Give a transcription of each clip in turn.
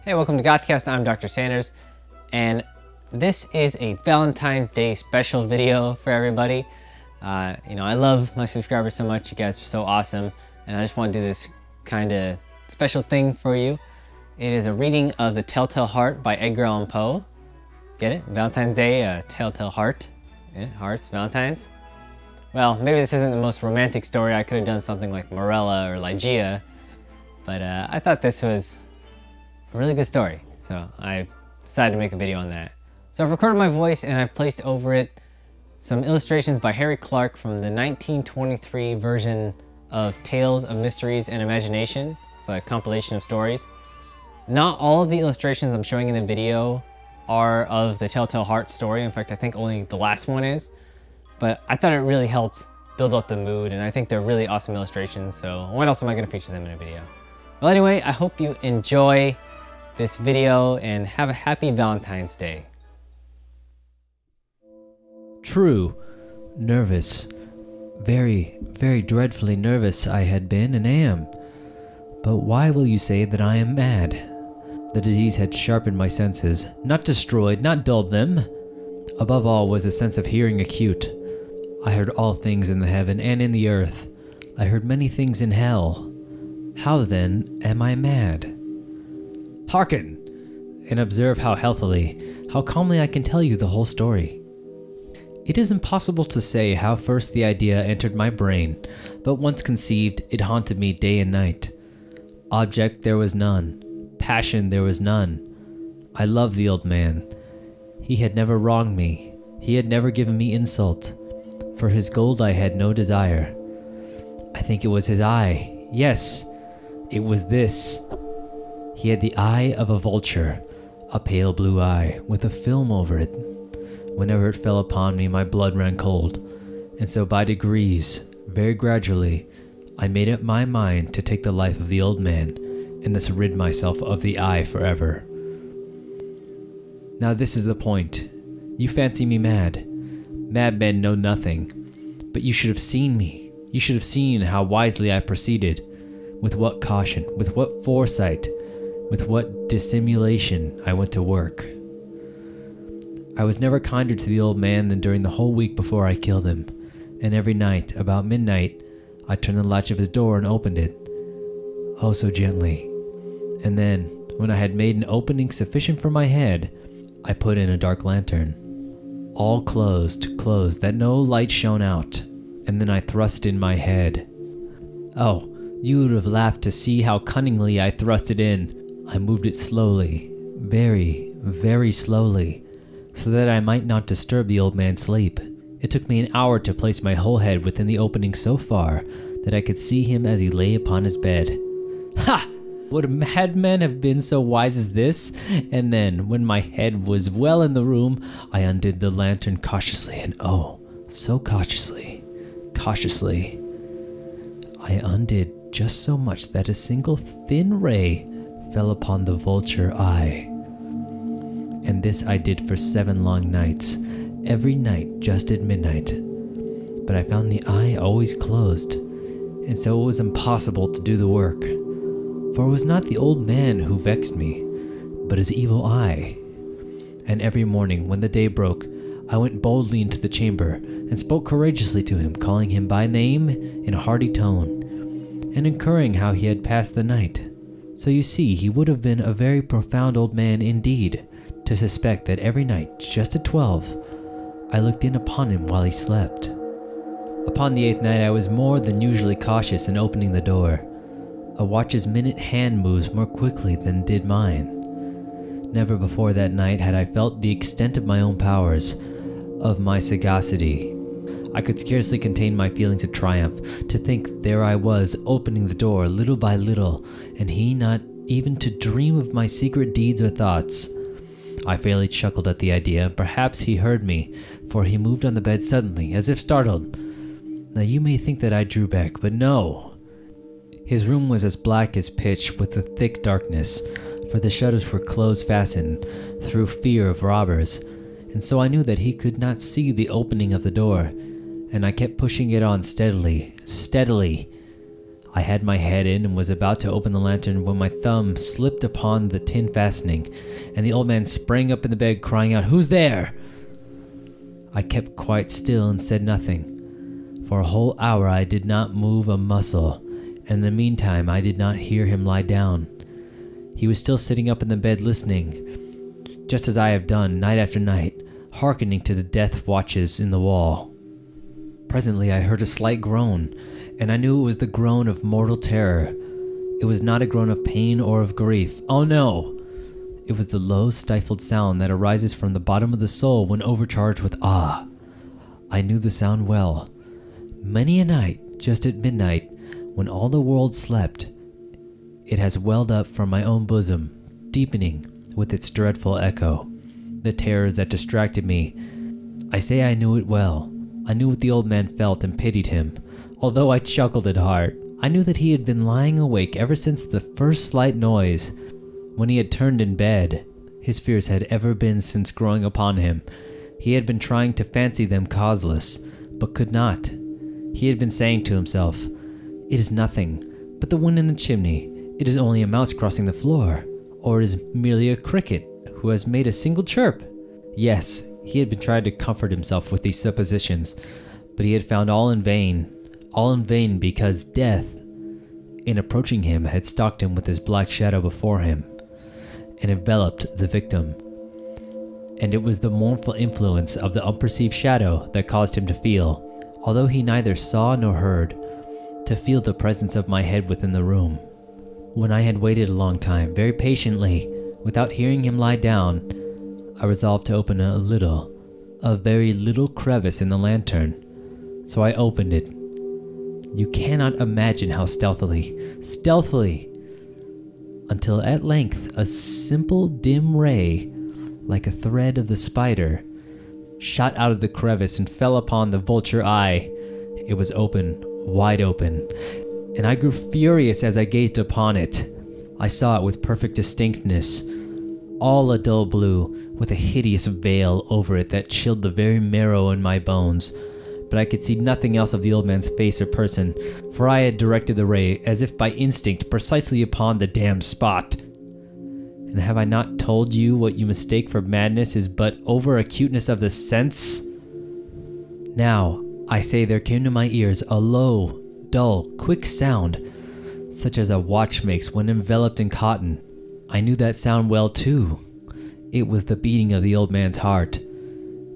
Hey, welcome to GothCast. I'm Dr.Sanders, and this is a Valentine's Day special video for everybody. I love my subscribers so much. You guys are so awesome, and I just want to do this kind of special thing for you. It is a reading of The Telltale Heart by Edgar Allan Poe. Get it? Valentine's Day, Telltale Heart. Yeah, hearts, Valentines. Well, maybe this isn't the most romantic story. I could have done something like Morella or Ligeia, but I thought this was a really good story, so I decided to make a video on that. So I've recorded my voice and I've placed over it some illustrations by Harry Clarke from the 1923 version of Tales of Mysteries and Imagination. It's a compilation of stories. Not all of the illustrations I'm showing in the video are of the Telltale Heart story. In fact, I think only the last one is. But I thought it really helped build up the mood, and I think they're really awesome illustrations, so when else am I going to feature them in a video? Well, anyway, I hope you enjoy this video and have a happy Valentine's Day. True. Nervous. Very, very dreadfully nervous I had been and am. But why will you say that I am mad? The disease had sharpened my senses, not destroyed, not dulled them. Above all was a sense of hearing acute. I heard all things in the heaven and in the earth. I heard many things in hell. How then am I mad? Hearken, and observe how healthily, how calmly I can tell you the whole story. It is impossible to say how first the idea entered my brain, but once conceived, it haunted me day and night. Object there was none, passion there was none. I loved the old man. He had never wronged me, he had never given me insult. For his gold I had no desire. I think it was his eye. Yes, it was this. He had the eye of a vulture, a pale blue eye, with a film over it. Whenever it fell upon me, my blood ran cold, and so by degrees, very gradually, I made up my mind to take the life of the old man, and thus rid myself of the eye forever. Now this is the point. You fancy me mad. Madmen know nothing, but you should have seen me. You should have seen how wisely I proceeded, with what caution, with what foresight, with what dissimulation I went to work. I was never kinder to the old man than during the whole week before I killed him, and every night, about midnight, I turned the latch of his door and opened it, oh so gently. And then, when I had made an opening sufficient for my head, I put in a dark lantern. All closed, that no light shone out, and then I thrust in my head. Oh, you would have laughed to see how cunningly I thrust it in. I moved it slowly, very, very slowly, so that I might not disturb the old man's sleep. It took me an hour to place my whole head within the opening so far that I could see him as he lay upon his bed. Ha! Would madmen have been so wise as this? And then, when my head was well in the room, I undid the lantern cautiously, and oh, so cautiously, I undid just so much that a single thin ray fell upon the vulture eye. And this I did for 7 long nights, every night just at midnight. But I found the eye always closed, and so it was impossible to do the work. For it was not the old man who vexed me, but his evil eye. And every morning when the day broke, I went boldly into the chamber and spoke courageously to him, calling him by name in a hearty tone, and inquiring how he had passed the night. So you see, he would have been a very profound old man indeed, to suspect that every night, just at 12, I looked in upon him while he slept. Upon the 8th night I was more than usually cautious in opening the door. A watch's minute hand moves more quickly than did mine. Never before that night had I felt the extent of my own powers, of my sagacity. I could scarcely contain my feelings of triumph, to think there I was, opening the door little by little, and he not even to dream of my secret deeds or thoughts. I fairly chuckled at the idea, and perhaps he heard me, for he moved on the bed suddenly, as if startled. Now you may think that I drew back, but no. His room was as black as pitch with a thick darkness, for the shutters were close fastened through fear of robbers, and so I knew that he could not see the opening of the door, and I kept pushing it on steadily. I had my head in and was about to open the lantern when my thumb slipped upon the tin fastening, and the old man sprang up in the bed crying out, "Who's there?" I kept quite still and said nothing. For a whole hour I did not move a muscle, and in the meantime I did not hear him lie down. He was still sitting up in the bed listening, just as I have done night after night, hearkening to the death watches in the wall. Presently I heard a slight groan, and I knew it was the groan of mortal terror. It was not a groan of pain or of grief. Oh no! It was the low, stifled sound that arises from the bottom of the soul when overcharged with awe. I knew the sound well. Many a night, just at midnight, when all the world slept, it has welled up from my own bosom, deepening with its dreadful echo the terrors that distracted me. I say I knew it well. I knew what the old man felt and pitied him. Although I chuckled at heart, I knew that he had been lying awake ever since the first slight noise. When he had turned in bed, his fears had ever been since growing upon him. He had been trying to fancy them causeless, but could not. He had been saying to himself, "It is nothing but the wind in the chimney. It is only a mouse crossing the floor, or it is merely a cricket who has made a single chirp." Yes, he had been trying to comfort himself with these suppositions, but he had found all in vain because death, in approaching him, had stalked him with his black shadow before him and enveloped the victim. And it was the mournful influence of the unperceived shadow that caused him to feel, although he neither saw nor heard, to feel the presence of my head within the room. When I had waited a long time, very patiently, without hearing him lie down, I resolved to open a very little crevice in the lantern. So I opened it. You cannot imagine how stealthily, until at length a simple dim ray, like a thread of the spider, shot out of the crevice and fell upon the vulture eye. It was open, wide open, and I grew furious as I gazed upon it. I saw it with perfect distinctness, all a dull blue, with a hideous veil over it that chilled the very marrow in my bones. But I could see nothing else of the old man's face or person, for I had directed the ray, as if by instinct, precisely upon the damned spot. And have I not told you what you mistake for madness is but over-acuteness of the sense? Now, I say there came to my ears a low, dull, quick sound, such as a watch makes when enveloped in cotton. I knew that sound well too. It was the beating of the old man's heart.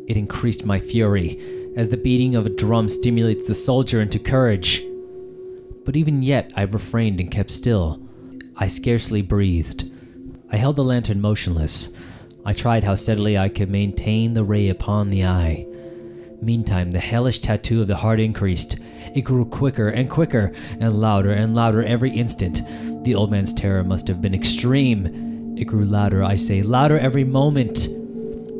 It increased my fury, as the beating of a drum stimulates the soldier into courage. But even yet I refrained and kept still. I scarcely breathed. I held the lantern motionless. I tried how steadily I could maintain the ray upon the eye. Meantime, the hellish tattoo of the heart increased. It grew quicker and quicker, and louder every instant. The old man's terror must have been extreme. It grew louder, I say, louder every moment.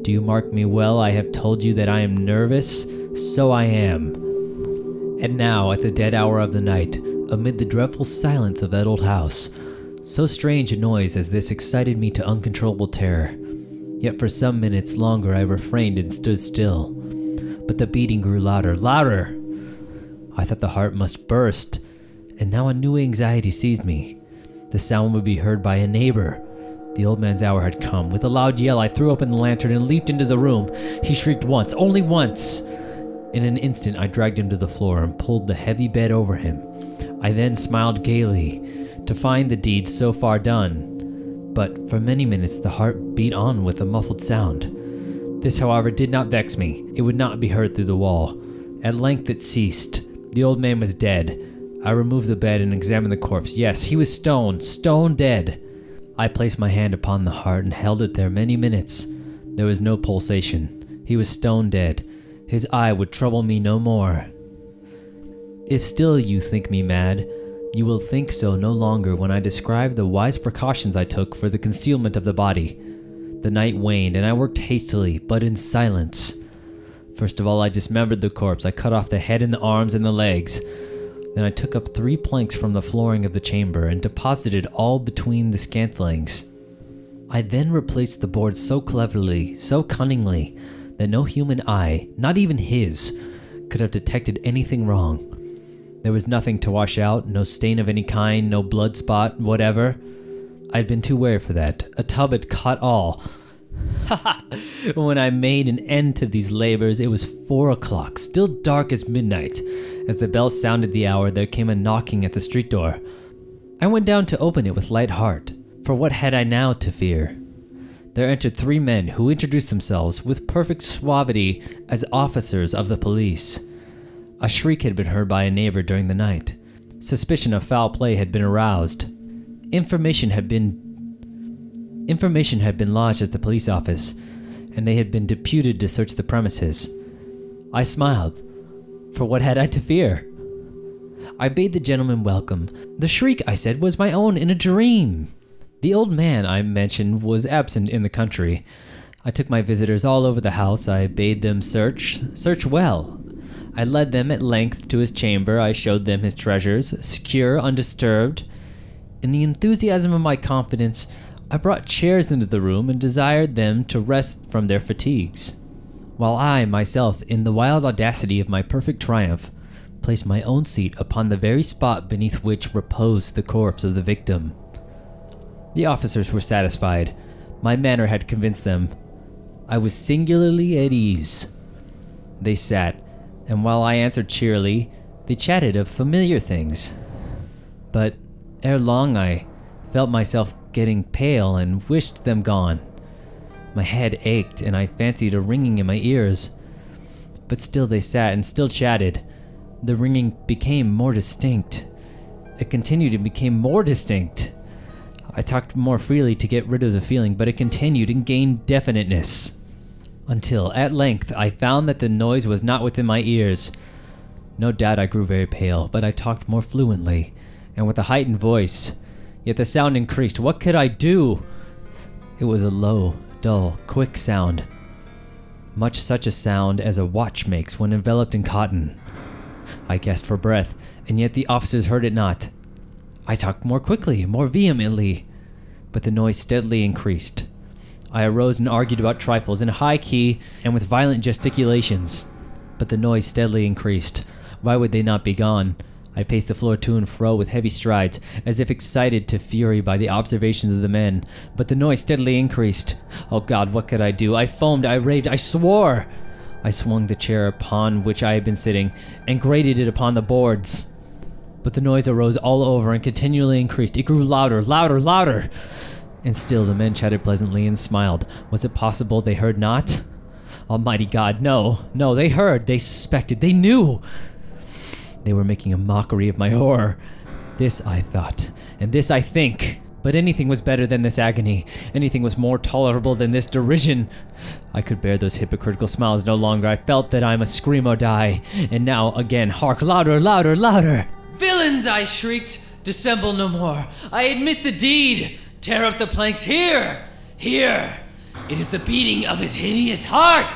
Do you mark me well? I have told you that I am nervous. So I am. And now, at the dead hour of the night, amid the dreadful silence of that old house, so strange a noise as this excited me to uncontrollable terror. Yet for some minutes longer I refrained and stood still. But the beating grew louder. I thought the heart must burst, and now a new anxiety seized me. The sound would be heard by a neighbor. The old man's hour had come. With a loud yell, I threw open the lantern and leaped into the room. He shrieked once, only once. In an instant, I dragged him to the floor and pulled the heavy bed over him. I then smiled gaily to find the deed so far done. But for many minutes, the heart beat on with a muffled sound. This, however, did not vex me. It would not be heard through the wall. At length it ceased. The old man was dead. I removed the bed and examined the corpse. Yes, he was stone dead. I placed my hand upon the heart and held it there many minutes. There was no pulsation. He was stone dead. His eye would trouble me no more. If still you think me mad, you will think so no longer when I describe the wise precautions I took for the concealment of the body. The night waned, and I worked hastily, but in silence. First of all, I dismembered the corpse. I cut off the head and the arms and the legs. Then I took up 3 planks from the flooring of the chamber and deposited all between the scantlings. I then replaced the boards so cleverly, so cunningly, that no human eye, not even his, could have detected anything wrong. There was nothing to wash out, no stain of any kind, no blood spot, whatever. I'd been too wary for that. A tub had caught all. When I made an end to these labors, it was 4 o'clock, still dark as midnight. As the bell sounded the hour, there came a knocking at the street door. I went down to open it with light heart, for what had I now to fear? There entered 3 men who introduced themselves with perfect suavity as officers of the police. A shriek had been heard by a neighbor during the night. Suspicion of foul play had been aroused. Information had been lodged at the police office, and they had been deputed to search the premises. I smiled, for what had I to fear? I bade the gentleman welcome. The shriek, I said, was my own in a dream. The old man I mentioned was absent in the country. I took my visitors all over the house. I bade them search well. I led them at length to his chamber. I showed them his treasures, secure, undisturbed. In the enthusiasm of my confidence, I brought chairs into the room and desired them to rest from their fatigues, while I, myself, in the wild audacity of my perfect triumph, placed my own seat upon the very spot beneath which reposed the corpse of the victim. The officers were satisfied. My manner had convinced them. I was singularly at ease. They sat, and while I answered cheerily, they chatted of familiar things. But ere long I felt myself getting pale and wished them gone. My head ached, and I fancied a ringing in my ears. But still they sat and still chatted. The ringing became more distinct. It continued and became more distinct. I talked more freely to get rid of the feeling, but it continued and gained definiteness. Until, at length, I found that the noise was not within my ears. No doubt I grew very pale, but I talked more fluently, and with a heightened voice. Yet the sound increased. What could I do? It was a low, dull, quick sound. Much such a sound as a watch makes when enveloped in cotton. I gasped for breath, and yet the officers heard it not. I talked more quickly, more vehemently, but the noise steadily increased. I arose and argued about trifles in a high key and with violent gesticulations, but the noise steadily increased. Why would they not be gone? I paced the floor to and fro with heavy strides, as if excited to fury by the observations of the men, but the noise steadily increased. Oh God, what could I do? I foamed, I raved, I swore! I swung the chair upon which I had been sitting, and grated it upon the boards. But the noise arose all over and continually increased. It grew louder, louder, louder. And still the men chatted pleasantly and smiled. Was it possible they heard not? Almighty God, no, they heard, they suspected, they knew. They were making a mockery of my horror. This I thought, and this I think. But anything was better than this agony. Anything was more tolerable than this derision. I could bear those hypocritical smiles no longer. I felt that I must scream or die. And now, again, hark, louder, louder, louder! "Villains!" I shrieked. "Dissemble no more. I admit the deed. Tear up the planks here! Here! It is the beating of his hideous heart!"